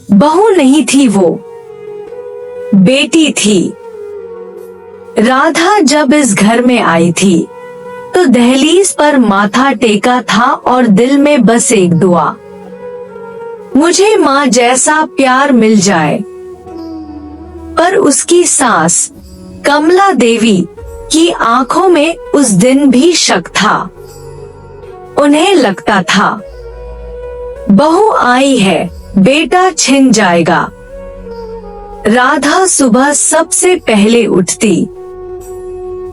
बहू नहीं थी, वो बेटी थी। राधा जब इस घर में आई थी तो दहलीज पर माथा टेका था और दिल में बस एक दुआ, मुझे माँ जैसा प्यार मिल जाए। पर उसकी सास कमला देवी की आंखों में उस दिन भी शक था। उन्हें लगता था बहू आई है, बेटा छिन जाएगा। राधा सुबह सबसे पहले उठती,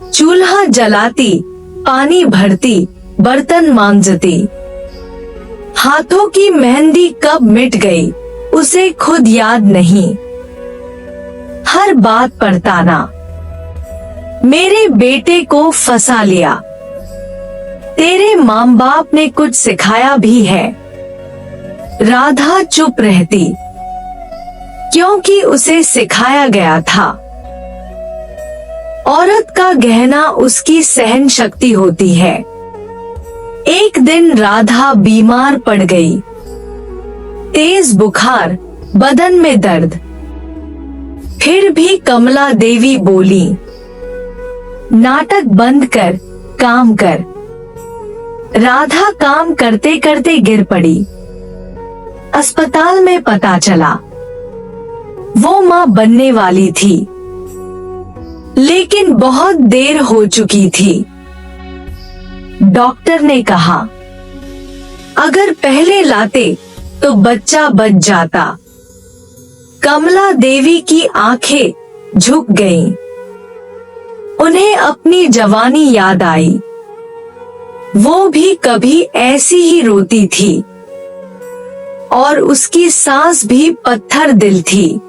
चूल्हा जलाती, पानी भरती, बर्तन मांजती। हाथों की मेहंदी कब मिट गई उसे खुद याद नहीं। हर बात पर ताना, मेरे बेटे को फंसा लिया, तेरे माँ बाप ने कुछ सिखाया भी है। राधा चुप रहती क्योंकि उसे सिखाया गया था। औरत का गहना उसकी सहन शक्ति होती है। एक दिन राधा बीमार पड़ गई, तेज बुखार, बदन में दर्द। फिर भी कमला देवी बोली, नाटक बंद कर, काम कर। राधा काम करते करते गिर पड़ी। अस्पताल में पता चला वो माँ बनने वाली थी, लेकिन बहुत देर हो चुकी थी। डॉक्टर ने कहा अगर पहले लाते तो बच्चा बच जाता। कमला देवी की आंखें झुक गईं। उन्हें अपनी जवानी याद आई। वो भी कभी ऐसी ही रोती थी और उसकी सास भी पत्थर दिल थी।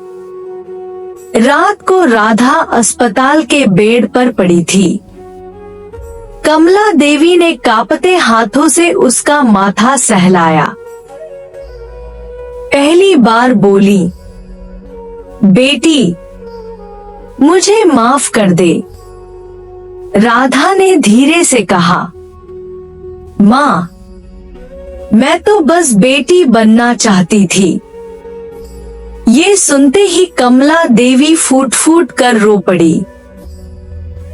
रात को राधा अस्पताल के बेड पर पड़ी थी। कमला देवी ने कांपते हाथों से उसका माथा सहलाया। पहली बार बोली, बेटी मुझे माफ कर दे। राधा ने धीरे से कहा, माँ मैं तो बस बेटी बनना चाहती थी। ये सुनते ही कमला देवी फूट फूट कर रो पड़ी।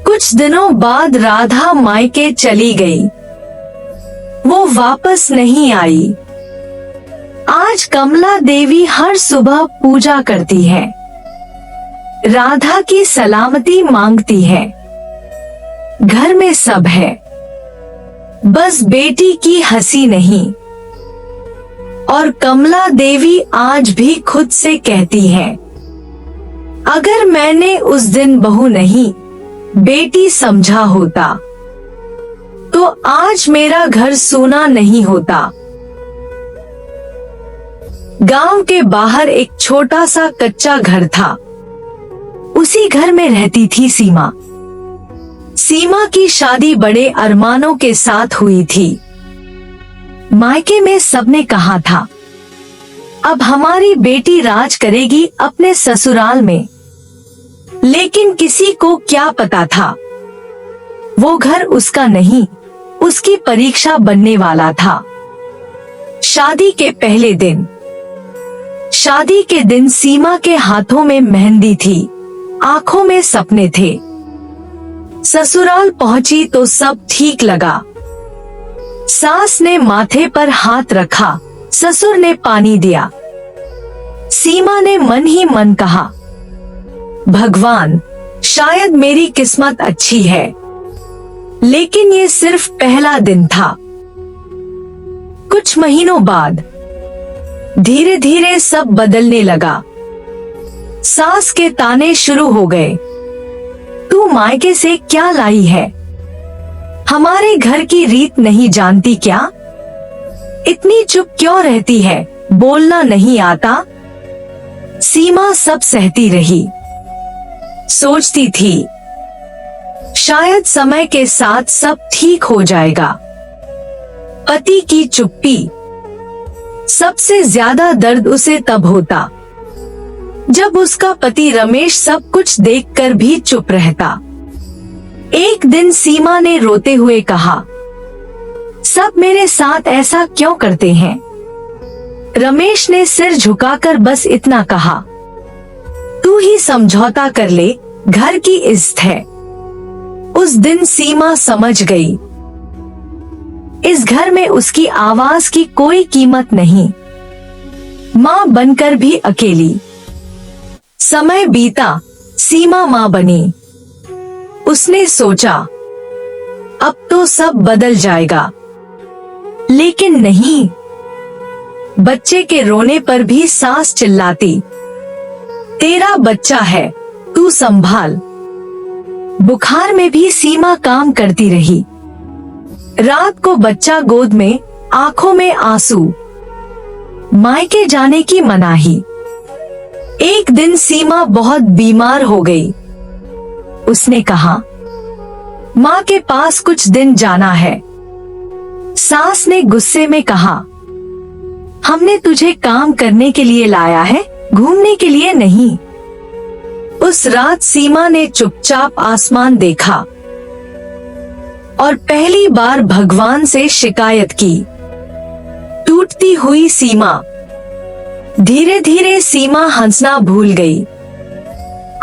कुछ दिनों बाद राधा मायके चली गई। वो वापस नहीं आई। आज कमला देवी हर सुबह पूजा करती है, राधा की सलामती मांगती है। घर में सब है, बस बेटी की हंसी नहीं। और कमला देवी आज भी खुद से कहती है, अगर मैंने उस दिन बहू नहीं बेटी समझा होता तो आज मेरा घर सोना नहीं होता। गांव के बाहर एक छोटा सा कच्चा घर था। उसी घर में रहती थी सीमा। सीमा की शादी बड़े अरमानों के साथ हुई थी। मायके में सबने कहा था, अब हमारी बेटी राज करेगी अपने ससुराल में। लेकिन किसी को क्या पता था, वो घर उसका नहीं, उसकी परीक्षा बनने वाला था। शादी के पहले दिन, शादी के दिन सीमा के हाथों में मेहंदी थी, आंखों में सपने थे। ससुराल पहुंची तो सब ठीक लगा। सास ने माथे पर हाथ रखा, ससुर ने पानी दिया। सीमा ने मन ही मन कहा, भगवान शायद मेरी किस्मत अच्छी है। लेकिन ये सिर्फ पहला दिन था। कुछ महीनों बाद धीरे धीरे सब बदलने लगा। सास के ताने शुरू हो गए, तू मायके से क्या लाई है? हमारे घर की रीत नहीं जानती क्या? इतनी चुप क्यों रहती है? बोलना नहीं आता? सीमा सब सहती रही। सोचती थी शायद समय के साथ सब ठीक हो जाएगा। पति की चुप्पी। सबसे ज्यादा दर्द उसे तब होता जब उसका पति रमेश सब कुछ देखकर भी चुप रहता। एक दिन सीमा ने रोते हुए कहा, सब मेरे साथ ऐसा क्यों करते हैं? रमेश ने सिर झुकाकर बस इतना कहा, तू ही समझौता कर ले, घर की इज्जत है। उस दिन सीमा समझ गई, इस घर में उसकी आवाज की कोई कीमत नहीं। माँ बनकर भी अकेली। समय बीता, सीमा माँ बनी। उसने सोचा, अब तो सब बदल जाएगा, लेकिन नहीं। बच्चे के रोने पर भी सास चिल्लाती, तेरा बच्चा है, तू संभाल। बुखार में भी सीमा काम करती रही। रात को बच्चा गोद में, आंखों में आंसू, मायके जाने की मनाही। एक दिन सीमा बहुत बीमार हो गई। उसने कहा, माँ के पास कुछ दिन जाना है। सास ने गुस्से में कहा, हमने तुझे काम करने के लिए लाया है, घूमने के लिए नहीं। उस रात सीमा ने चुपचाप आसमान देखा और पहली बार भगवान से शिकायत की। टूटती हुई सीमा। धीरे धीरे सीमा हंसना भूल गई।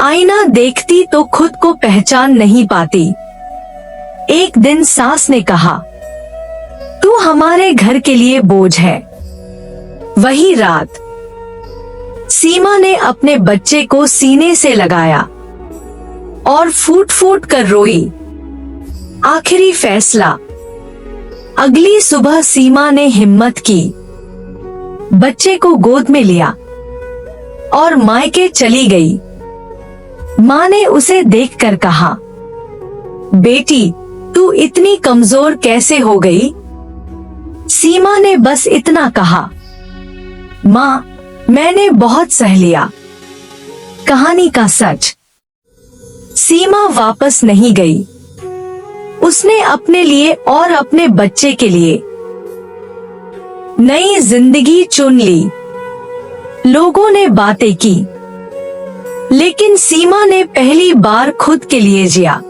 आईना देखती तो खुद को पहचान नहीं पाती। एक दिन सास ने कहा, तू हमारे घर के लिए बोझ है। वही रात सीमा ने अपने बच्चे को सीने से लगाया और फूट फूट कर रोई। आखिरी फैसला। अगली सुबह सीमा ने हिम्मत की, बच्चे को गोद में लिया और मायके चली गई। माँ ने उसे देखकर कहा, बेटी, तू इतनी कमजोर कैसे हो गई? सीमा ने बस इतना कहा, माँ, मैंने बहुत सह लिया। कहानी का सच। सीमा वापस नहीं गई। उसने अपने लिए और अपने बच्चे के लिए नई जिंदगी चुन ली। लोगों ने बातें की, लेकिन सीमा ने पहली बार खुद के लिए जिया।